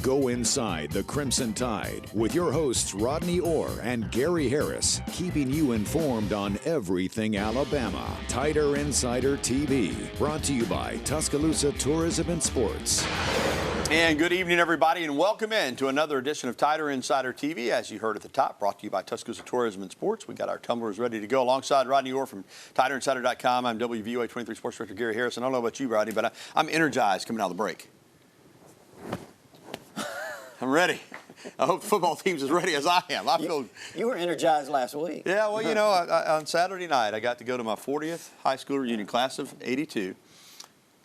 Go inside the Crimson Tide with your hosts Rodney Orr and Gary Harris, keeping you informed on everything Alabama. Tider Insider TV, brought to you by Tuscaloosa Tourism and Sports. And good evening, everybody, and welcome in to another edition of Tider Insider TV. As you heard at the top, brought to you by Tuscaloosa Tourism and Sports. We got our tumblers ready to go alongside Rodney Orr from TiderInsider.com. I'm WVOA 23 Sports Director Gary Harris, and I don't know about you, Rodney, but I'm energized coming out of the break. I'm ready. I hope the football team's as ready as I am. You were energized last week. Yeah, well, you know, on Saturday night, I got to go to my 40th high school reunion, class of '82.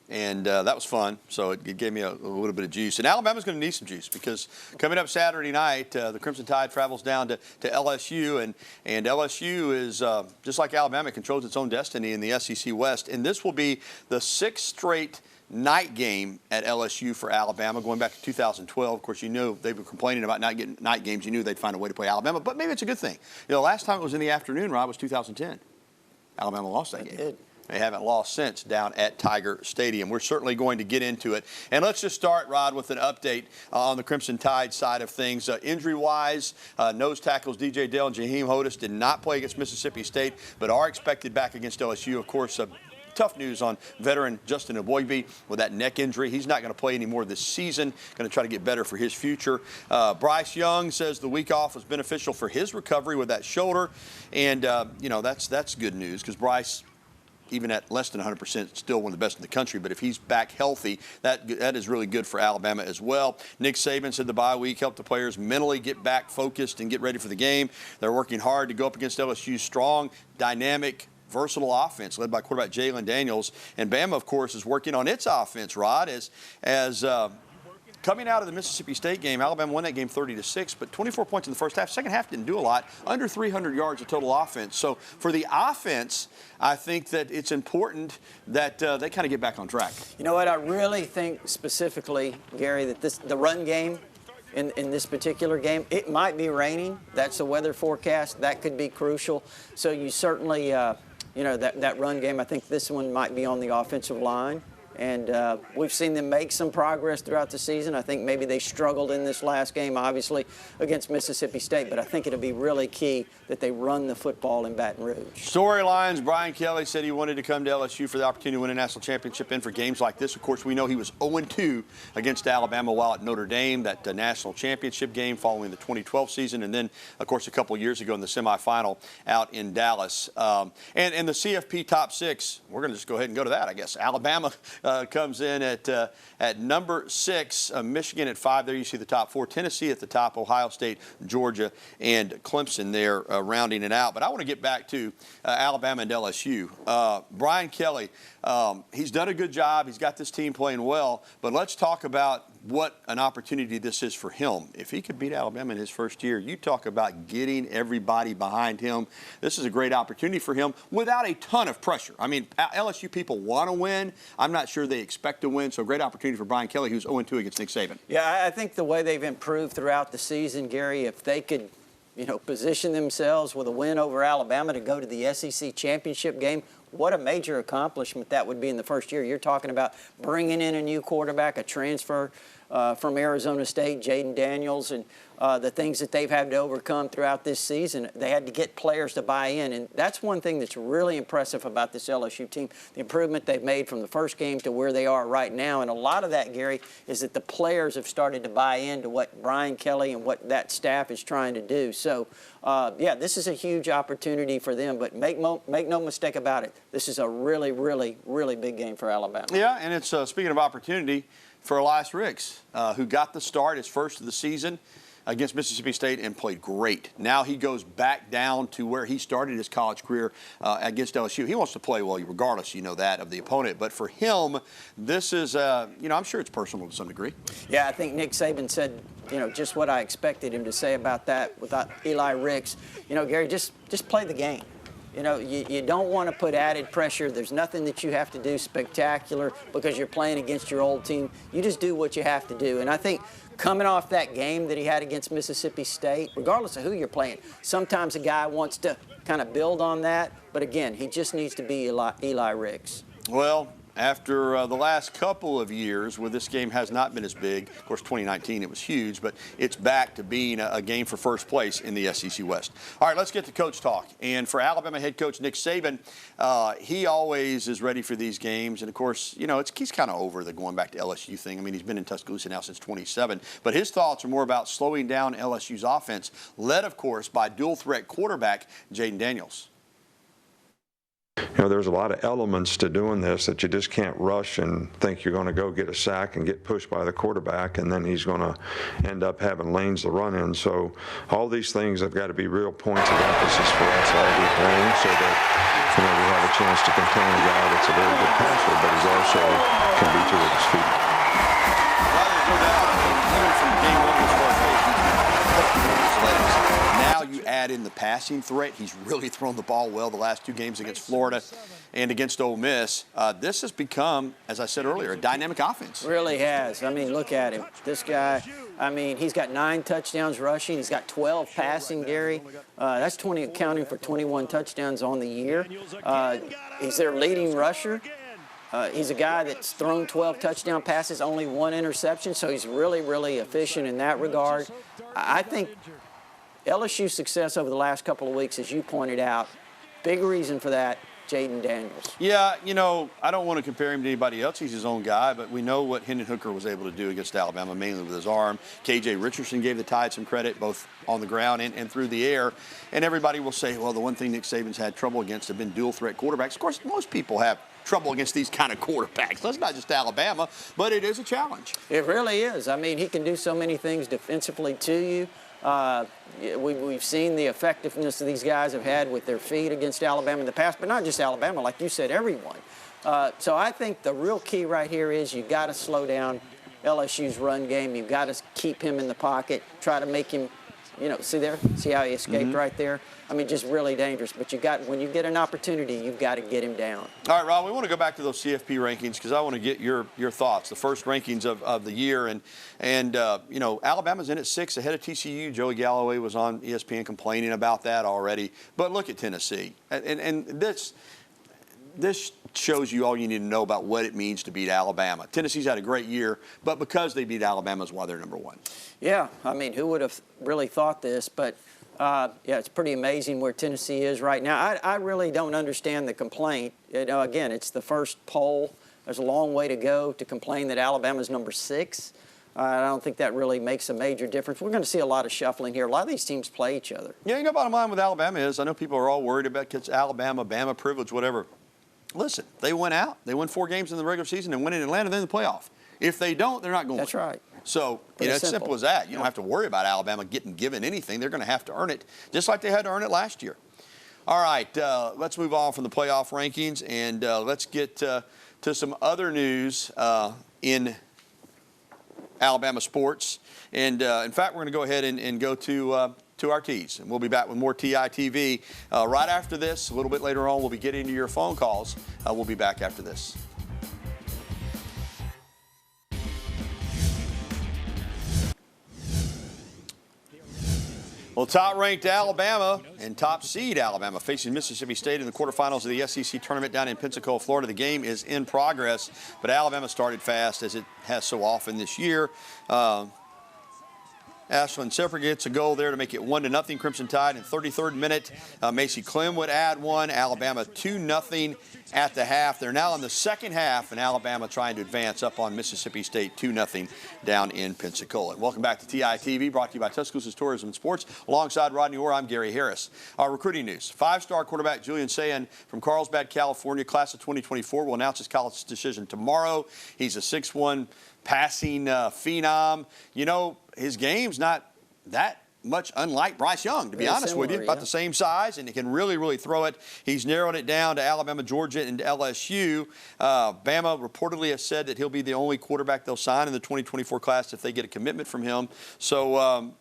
And that was fun, so it gave me a little bit of juice. And Alabama's going to need some juice because coming up Saturday night, the Crimson Tide travels down to LSU, and LSU is, just like Alabama, controls its own destiny in the SEC West. And this will be the 6th straight night game at LSU for Alabama, going back to 2012. Of course, you know they were complaining about not getting night games. You knew they'd find a way to play Alabama, but maybe it's a good thing. You know, last time it was in the afternoon, Rob, was 2010. Alabama lost that game. Did. They haven't lost since down at Tiger Stadium. We're certainly going to get into it. And let's just start, Rod, with an update on the Crimson Tide side of things. Injury-wise, nose tackles DJ Dale and Jaheim Hodis did not play against Mississippi State, but are expected back against LSU. Of course, tough news on veteran Justin Eboigbe with that neck injury. He's not going to play anymore this season. Going to try to get better for his future. Bryce Young says the week off was beneficial for his recovery with that shoulder. And, you know, that's good news because Bryce, even at less than 100%, still one of the best in the country. But if he's back healthy, that is really good for Alabama as well. Nick Saban said the bye week helped the players mentally get back focused and get ready for the game. They're working hard to go up against LSU's strong, dynamic, versatile offense led by quarterback Jayden Daniels. And Bama, of course, is working on its offense, Rod, as coming out of the Mississippi State game, Alabama won that game 30-6, but 24 points in the first half. Second half didn't do a lot, under 300 yards of total offense. So for the offense, I think that it's important that they kind of get back on track. You know what? I really think specifically, Gary, that the run game in this particular game, it might be raining. That's the weather forecast. That could be crucial. So you certainly, you know, that run game, I think this one might be on the offensive line. And we've seen them make some progress throughout the season. I think maybe they struggled in this last game, obviously, against Mississippi State. But I think it'll be really key that they run the football in Baton Rouge. Storylines, Brian Kelly said he wanted to come to LSU for the opportunity to win a national championship and for games like this. Of course, we know he was 0-2 against Alabama while at Notre Dame, that national championship game following the 2012 season. And then, of course, a couple years ago in the semifinal out in Dallas. And the CFP top 6, we're going to just go ahead and go to that, I guess. Alabama comes in at number 6, Michigan at 5. There you see the top 4. Tennessee at the top, Ohio State, Georgia, and Clemson there rounding it out. But I want to get back to Alabama and LSU. Brian Kelly, he's done a good job. He's got this team playing well. But let's talk about what an opportunity this is for him. If he could beat Alabama in his first year, you talk about getting everybody behind him. This is a great opportunity for him without a ton of pressure. I mean, LSU people want to win. I'm not sure they expect to win, so great opportunity for Brian Kelly, who's 0-2 against Nick Saban. Yeah, I think the way they've improved throughout the season, Gary, if they could, you know, position themselves with a win over Alabama to go to the SEC championship game, what a major accomplishment that would be in the first year. You're talking about bringing in a new quarterback, a transfer from Arizona State, Jayden Daniels, and the things that they've had to overcome throughout this season. They had to get players to buy in, and that's one thing that's really impressive about this LSU team, the improvement they've made from the first game to where they are right now. And a lot of that, Gary, is that the players have started to buy into what Brian Kelly and what that staff is trying to do. So, yeah, this is a huge opportunity for them, but make no mistake about it. This is a really, really, really big game for Alabama. Yeah, and it's, speaking of opportunity, for Elias Ricks, who got the start, his first of the season against Mississippi State and played great. Now he goes back down to where he started his college career against LSU. He wants to play well, regardless, you know that, of the opponent. But for him, this is, you know, I'm sure it's personal to some degree. Yeah, I think Nick Saban said, you know, just what I expected him to say about that without Eli Ricks. You know, Gary, just play the game. You know, you don't want to put added pressure. There's nothing that you have to do spectacular because you're playing against your old team. You just do what you have to do. And I think coming off that game that he had against Mississippi State, regardless of who you're playing, sometimes a guy wants to kind of build on that. But, again, he just needs to be Eli Ricks. Well, after the last couple of years where this game has not been as big. Of course, 2019 it was huge, but it's back to being a game for first place in the SEC West. All right, let's get to coach talk. And for Alabama head coach Nick Saban, he always is ready for these games. And of course, you know, he's kind of over the going back to LSU thing. I mean, he's been in Tuscaloosa now since 27. But his thoughts are more about slowing down LSU's offense, led, of course, by dual threat quarterback Jayden Daniels. You know, there's a lot of elements to doing this that you just can't rush and think you're going to go get a sack and get pushed by the quarterback, and then he's going to end up having lanes to run in. So all these things have got to be real points of emphasis for us all week long, so that, you know, we have a chance to contain a guy that's a very good passer, but he's also can beat you with his feet. Now you add in the passing threat. He's really thrown the ball well the last two games against Florida and against Ole Miss. This has become, as I said earlier, a dynamic offense. Really has. I mean, look at him. This guy, I mean, he's got 9 touchdowns rushing. He's got 12 passing, Gary. That's 20, accounting for 21 touchdowns on the year. He's their leading rusher. He's a guy that's thrown 12 touchdown passes, only 1 interception, so he's really, really efficient in that regard. I think LSU's success over the last couple of weeks, as you pointed out, big reason for that, Jayden Daniels. Yeah, you know, I don't want to compare him to anybody else. He's his own guy, but we know what Hendon Hooker was able to do against Alabama, mainly with his arm. KJ Richardson gave the Tide some credit, both on the ground and through the air. And everybody will say, well, the one thing Nick Saban's had trouble against have been dual-threat quarterbacks. Of course, most people have trouble against these kind of quarterbacks. That's not just Alabama, but it is a challenge. It really is. I mean, he can do so many things defensively to you. We've seen the effectiveness that these guys have had with their feet against Alabama in the past, but not just Alabama, like you said, everyone. So I think the real key right here is you've got to slow down LSU's run game. You've got to keep him in the pocket, try to make him, you know, see how he escaped right there? I mean, just really dangerous. But when you get an opportunity, you've got to get him down. All right, Rob, we want to go back to those CFP rankings because I want to get your thoughts. The first rankings of the year, and you know, Alabama's in at 6 ahead of TCU. Joey Galloway was on ESPN complaining about that already. But look at Tennessee, and this shows you all you need to know about what it means to beat Alabama. Tennessee's had a great year, but because they beat Alabama is why they're number 1. Yeah, I mean, who would have really thought this? But yeah, it's pretty amazing where Tennessee is right now. I really don't understand the complaint. You know, again, it's the first poll. There's a long way to go to complain that Alabama's number 6. I don't think that really makes a major difference. We're going to see a lot of shuffling here. A lot of these teams play each other. Yeah, you know, bottom line with Alabama is I know people are all worried about kids, Alabama, Bama privilege, whatever. Listen, they went out. They won 4 games in the regular season and win in Atlanta, then the playoff. If they don't, they're not going. That's right. So, you know, it's simple as that. You don't have to worry about Alabama getting given anything. They're going to have to earn it, just like they had to earn it last year. All right, let's move on from the playoff rankings, and let's get to some other news in Alabama sports. And, in fact, we're going to go ahead and go to our tees, and we'll be back with more TI TV right after this. A little bit later on, we'll be getting to your phone calls. We'll be back after this. Well, top-ranked Alabama and top seed Alabama facing Mississippi State in the quarterfinals of the SEC tournament down in Pensacola, Florida. The game is in progress, but Alabama started fast, as it has so often this year. Ashlyn Sefer gets a goal there to make it 1-0 Crimson Tide in 33rd minute. Macy Clem would add one. Alabama 2-0 at the half. They're now in the second half, and Alabama trying to advance up on Mississippi State 2-0 down in Pensacola. Welcome back to TI TV, brought to you by Tuscaloosa Tourism and Sports. Alongside Rodney Orr, I'm Gary Harris. Our recruiting news. 5-star quarterback Julian Sayin from Carlsbad, California, class of 2024, will announce his college decision tomorrow. He's a 6'1" passing phenom. You know, his game's not that much unlike Bryce Young, to be honest with you. About the same size, and he can really, really throw it. He's narrowed it down to Alabama, Georgia, and LSU. Bama reportedly has said that he'll be the only quarterback they'll sign in the 2024 class if they get a commitment from him. So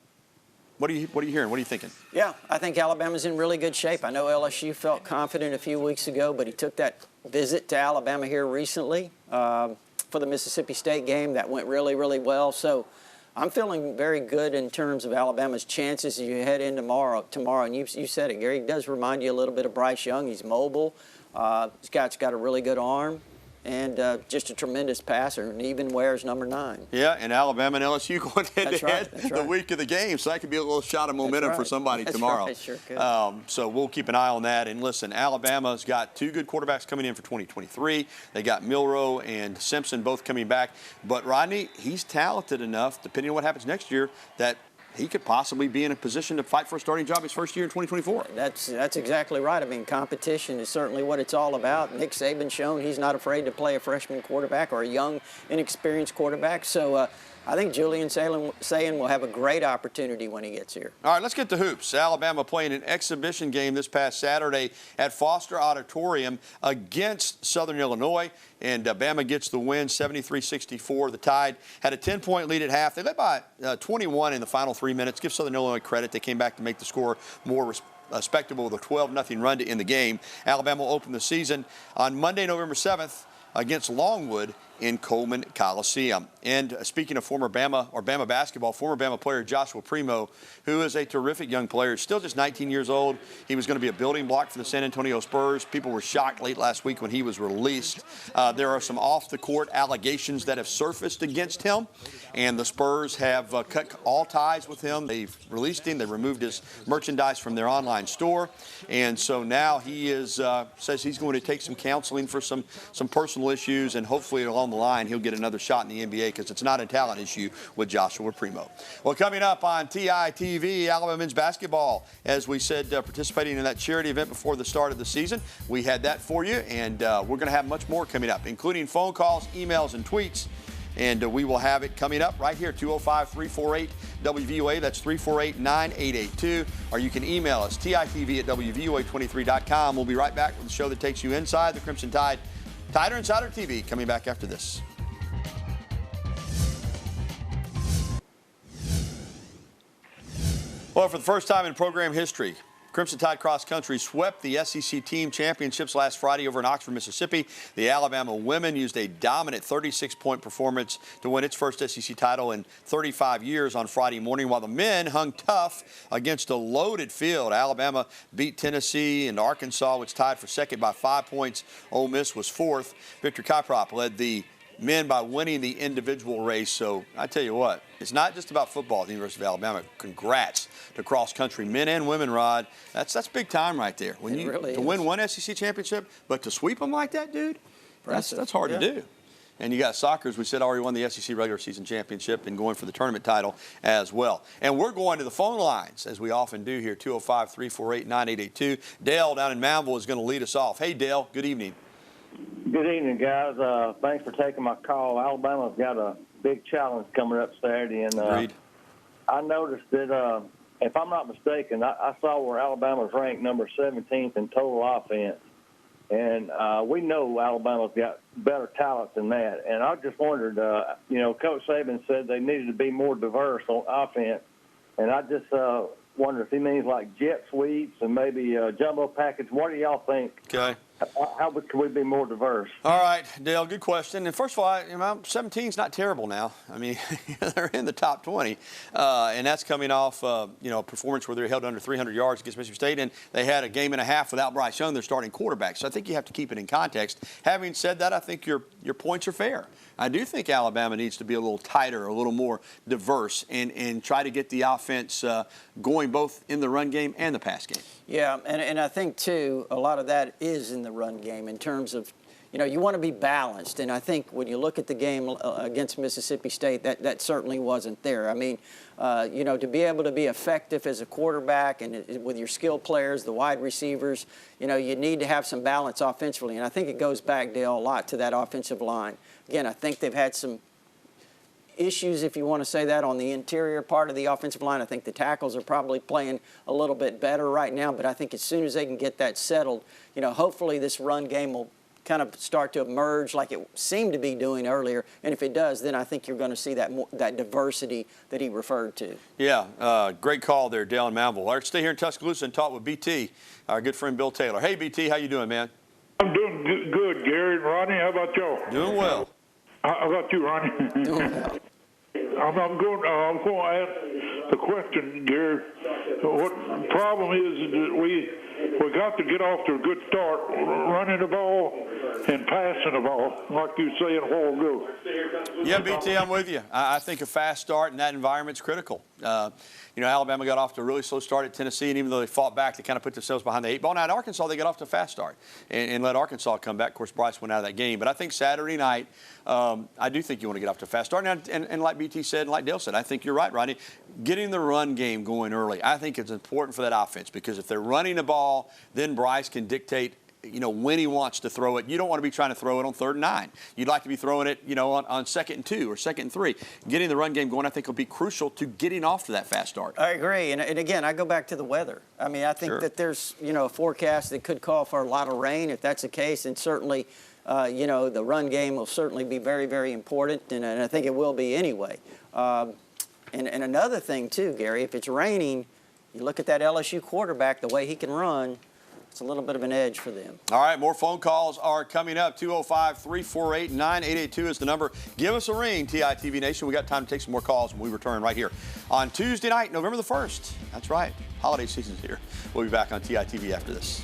what are you hearing? What are you thinking? Yeah, I think Alabama's in really good shape. I know LSU felt confident a few weeks ago, but he took that visit to Alabama here recently for the Mississippi State game. That went really, really well. So I'm feeling very good in terms of Alabama's chances as you head in tomorrow. And you said it, Gary. He does remind you a little bit of Bryce Young. He's mobile. He's got a really good arm. and just a tremendous passer, and even wears number 9. Yeah, and Alabama and LSU going head-to-head right. the week of the game, so that could be a little shot of momentum for somebody tomorrow. Right, sure could. So we'll keep an eye on that. And listen, Alabama's got 2 good quarterbacks coming in for 2023. They got Milroe and Simpson both coming back. But Rodney, he's talented enough, depending on what happens next year, that he could possibly be in a position to fight for a starting job his first year in 2024. That's exactly right. I mean, competition is certainly what it's all about. Nick Saban's shown he's not afraid to play a freshman quarterback or a young, inexperienced quarterback. So I think Julian Sayin will have a great opportunity when he gets here. All right, let's get to hoops. Alabama playing an exhibition game this past Saturday at Foster Auditorium against Southern Illinois, and Bama gets the win, 73-64. The Tide had a 10-point lead at half. They led by 21 in the final 3 minutes. Give Southern Illinois credit. They came back to make the score more respectable with a 12-0 run to end the game. Alabama will open the season on Monday, November 7th against Longwood in Coleman Coliseum. And speaking of former Bama basketball, former Bama player Joshua Primo, who is a terrific young player, still just 19 years old. He was going to be a building block for the San Antonio Spurs. People were shocked late last week when he was released. There are some off-the-court allegations that have surfaced against him, and the Spurs have cut all ties with him. They've released him. They removed his merchandise from their online store, and so now he is says he's going to take some counseling for some personal issues, and hopefully along the line he'll get another shot in the NBA, because it's not a talent issue with Joshua Primo. Well, coming up on TITV, Alabama men's basketball, as we said, participating in that charity event before the start of the season. We had that for you, and we're going to have much more coming up, including phone calls, emails, and tweets. And we will have it coming up right here, 205-348-WVOA. That's 348-9882. Or you can email us, TITV@WVOA23.com. We'll be right back with the show that takes you inside the Crimson Tide. Tider Insider TV coming back after this. Well, for the first time in program history, Crimson Tide Cross Country swept the SEC Team Championships last Friday over in Oxford, Mississippi. The Alabama women used a dominant 36-point performance to win its first SEC title in 35 years on Friday morning, while the men hung tough against a loaded field. Alabama beat Tennessee and Arkansas, which tied for second by 5 points. Ole Miss was fourth. Victor Kiprop led the men by winning the individual race. So I tell you what, it's not just about football at the University of Alabama. Congrats to cross country men and women, Rod. That's big time right there. When you really to win one SEC championship, but to sweep them like that, dude, that's hard to do. And you got soccer, as we said, already won the SEC regular season championship and going for the tournament title as well. And we're going to the phone lines, as we often do here, 205-348-9882. Dale down in Moundville is going to lead us off. Hey, Dale, good evening. Good evening, guys. Thanks for taking my call. Alabama's got a big challenge coming up Saturday, and I noticed that, if I'm not mistaken, I saw where Alabama's ranked number 17th in total offense, and we know Alabama's got better talent than that. And I just wondered, Coach Saban said they needed to be more diverse on offense, and I just wonder if he means like jet sweeps and maybe a jumbo package. What do y'all think? Okay. How can we be more diverse? All right, Dale, good question. And first of all, 17 is not terrible now. I mean, they're in the top 20, and that's coming off, a performance where they held under 300 yards against Mississippi State, and they had a game and a half without Bryce Young, their starting quarterback. So I think you have to keep it in context. Having said that, I think your points are fair. I do think Alabama needs to be a little tighter, a little more diverse, and try to get the offense going both in the run game and the pass game. Yeah, and I think, too, a lot of that is in the run game in terms of, you want to be balanced. And I think when you look at the game against Mississippi State, that certainly wasn't there. I mean, to be able to be effective as a quarterback and with your skilled players, the wide receivers, you need to have some balance offensively. And I think it goes back, Dale, a lot to that offensive line. Again, I think they've had some issues, if you want to say that, on the interior part of the offensive line. I think the tackles are probably playing a little bit better right now, but I think as soon as they can get that settled, hopefully this run game will kind of start to emerge like it seemed to be doing earlier. And if it does, then I think you're going to see that diversity that he referred to. Yeah, great call there, Dale and Moundville. Let's stay here in Tuscaloosa and talk with BT, our good friend Bill Taylor. Hey, BT, how you doing, man? I'm doing good, Gary and Rodney. How about y'all? Doing well. How about you, Ronnie? I'm going to ask the question, Gary. What the problem is that we got to get off to a good start, running the ball and passing the ball, like you were saying a while ago. Yeah, BT, I'm with you. I think a fast start in that environment is critical. Alabama got off to a really slow start at Tennessee, and even though they fought back, they kind of put themselves behind the 8 ball. Now at Arkansas, they got off to a fast start and let Arkansas come back. Of course, Bryce went out of that game. But I think Saturday night, I do think you want to get off to a fast start. And like BT said, and like Dale said, I think you're right, Rodney. Getting the run game going early, I think it's important for that offense, because if they're running the ball, then Bryce can dictate when he wants to throw it. You don't want to be trying to throw it on 3rd and 9. You'd like to be throwing it, on 2nd and 2 or 2nd and 3. Getting the run game going, I think, will be crucial to getting off to that fast start. I agree. And again, I go back to the weather. I mean, I think that there's, a forecast that could call for a lot of rain. If that's the case, and certainly, the run game will certainly be very, very important, and I think it will be anyway. And another thing, too, Gary, if it's raining, you look at that LSU quarterback, the way he can run, it's a little bit of an edge for them. All right, more phone calls are coming up. 205-348-9882 is the number. Give us a ring, TITV Nation. We got time to take some more calls when we return right here on Tuesday night, November the 1st. That's right. Holiday season's here. We'll be back on TITV after this.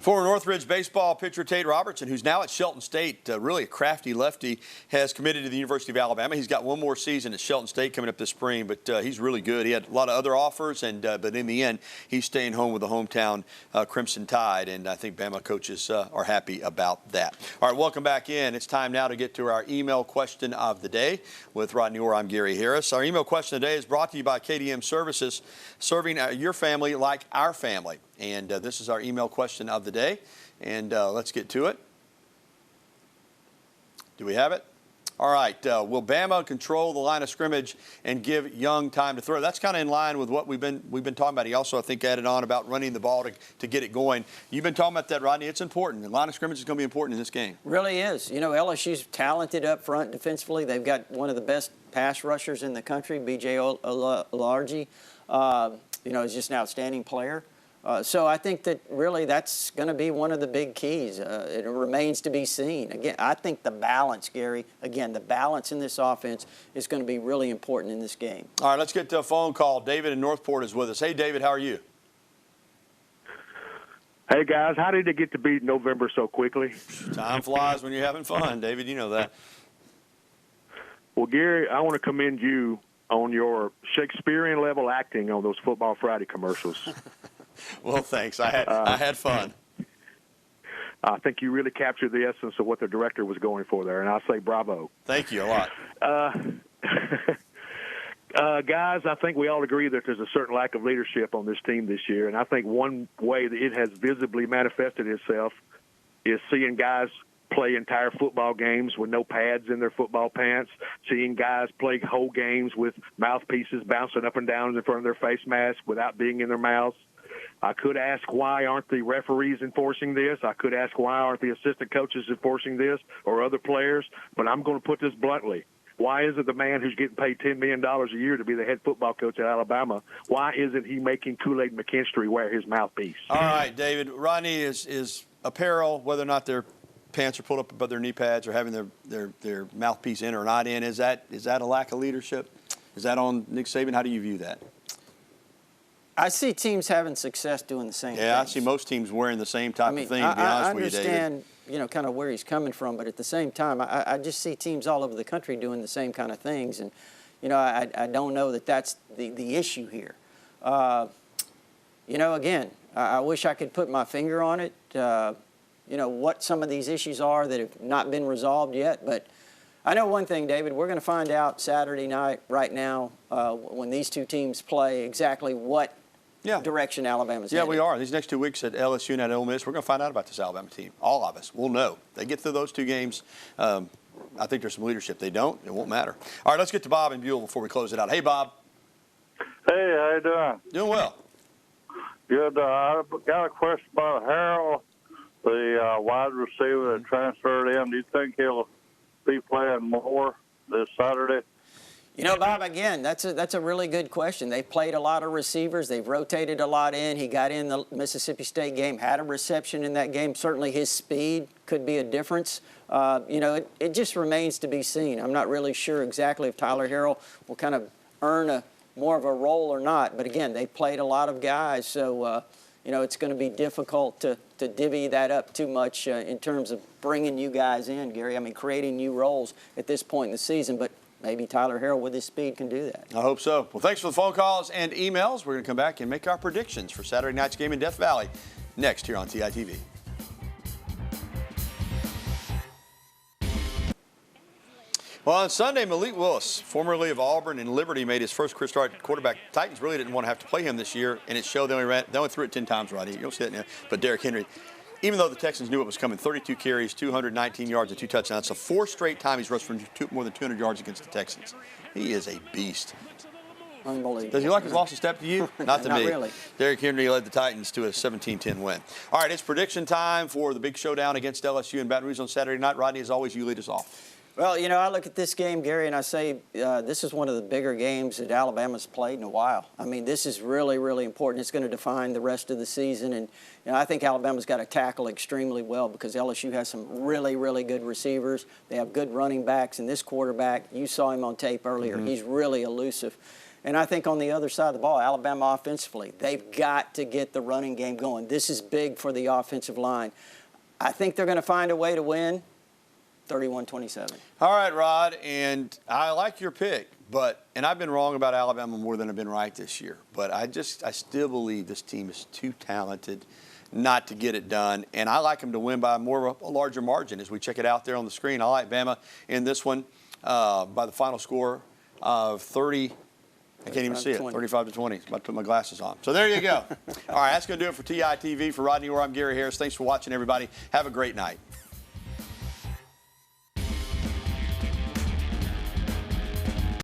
Former Northridge baseball pitcher Tate Robertson, who's now at Shelton State, really a crafty lefty, has committed to the University of Alabama. He's got one more season at Shelton State coming up this spring, but he's really good. He had a lot of other offers, but in the end, he's staying home with the hometown Crimson Tide, and I think Bama coaches are happy about that. All right, welcome back in. It's time now to get to our email question of the day. With Rodney Orr, I'm Gary Harris. Our email question today is brought to you by KDM Services, serving your family like our family. And this is our email question of the day. And let's get to it. Do we have it? All right. Will Bama control the line of scrimmage and give Young time to throw? That's kind of in line with what we've been talking about. He also, I think, added on about running the ball to get it going. You've been talking about that, Rodney. It's important. The line of scrimmage is going to be important in this game. Really is. LSU's talented up front defensively. They've got one of the best pass rushers in the country, B.J. Olarji. Is just an outstanding player. So I think that really that's going to be one of the big keys. It remains to be seen. Again, I think the balance, Gary, the balance in this offense is going to be really important in this game. All right, let's get to a phone call. David in Northport is with us. Hey, David, how are you? Hey, guys, how did it get to be November so quickly? Time flies when you're having fun, David. You know that. Well, Gary, I want to commend you on your Shakespearean-level acting on those Football Friday commercials. Well, thanks. I had fun. I think you really captured the essence of what the director was going for there, and I say bravo. Thank you a lot. Guys, I think we all agree that there's a certain lack of leadership on this team this year, and I think one way that it has visibly manifested itself is seeing guys play entire football games with no pads in their football pants, seeing guys play whole games with mouthpieces bouncing up and down in front of their face masks without being in their mouths. I could ask why aren't the referees enforcing this? I could ask why aren't the assistant coaches enforcing this or other players? But I'm going to put this bluntly. Why is it the man who's getting paid $10 million a year to be the head football coach at Alabama, why isn't he making Kool-Aid McKinstry wear his mouthpiece? All right, David. Rodney is apparel, whether or not their pants are pulled up above their knee pads or having their mouthpiece in or not in. Is that a lack of leadership? Is that on Nick Saban? How do you view that? I see teams having success doing the same thing. Yeah, I see most teams wearing the same type of thing, to be honest with you, David. I understand, kind of where he's coming from, but at the same time, I just see teams all over the country doing the same kind of things, and, I don't know that that's the issue here. Again, I wish I could put my finger on it, what some of these issues are that have not been resolved yet, but I know one thing, David, we're going to find out Saturday night right now when these two teams play exactly what direction Alabama's headed. Yeah, we are. These next 2 weeks at LSU and at Ole Miss, we're going to find out about this Alabama team. All of us. We'll know. They get through those 2 games. I think there's some leadership. They don't, it won't matter. All right, let's get to Bob in Buell before we close it out. Hey, Bob. Hey, how you doing? Doing well. Good. I've got a question about Harrell, the wide receiver that transferred in. Do you think he'll be playing more this Saturday? You know, Bob, again, that's a really good question. They've played a lot of receivers. They've rotated a lot in. He got in the Mississippi State game, had a reception in that game. Certainly his speed could be a difference. You know, it just remains to be seen. I'm not really sure exactly if Tyler Harrell will kind of earn more of a role or not. But, again, they played a lot of guys. So, you know, it's going to be difficult to divvy that up too much in terms of bringing you guys in, Gary. I mean, creating new roles at this point in the season. But maybe Tyler Harrell with his speed can do that. I hope so. Well, thanks for the phone calls and emails. We're going to come back and make our predictions for Saturday night's game in Death Valley next here on TITV. Well, on Sunday, Malik Willis, formerly of Auburn and Liberty, made his first career start at quarterback. Titans really didn't want to have to play him this year, and it showed. They only threw it 10 times, Roddy. You don't see that now. But Derrick Henry, even though the Texans knew it was coming, 32 carries, 219 yards, and 2 touchdowns. So 4 straight times he's rushed for more than 200 yards against the Texans. He is a beast. Unbelievable. Does he like his lost a step to you? Not to Not me. really. Derrick Henry led the Titans to a 17-10 win. All right, it's prediction time for the big showdown against LSU in Baton Rouge on Saturday night. Rodney, as always, you lead us off. Well, you know, I look at this game, Gary, and I say this is one of the bigger games that Alabama's played in a while. I mean, this is really, really important. It's going to define the rest of the season. And, you know, I think Alabama's got to tackle extremely well because LSU has some really, really good receivers. They have good running backs. And this quarterback, you saw him on tape earlier. He's really elusive. And I think on the other side of the ball, Alabama offensively, they've got to get the running game going. This is big for the offensive line. I think they're going to find a way to win. 31-27. All right, Rod, and I like your pick, and I've been wrong about Alabama more than I've been right this year, but I still believe this team is too talented not to get it done, and I like them to win by a larger margin as we check it out there on the screen. I like Bama in this one by the final score of 30. I can't even see it. 35-20. I'm about to put my glasses on. So there you go. All right, that's going to do it for TITV. For Rodney Orr, I'm Gary Harris. Thanks for watching, everybody. Have a great night.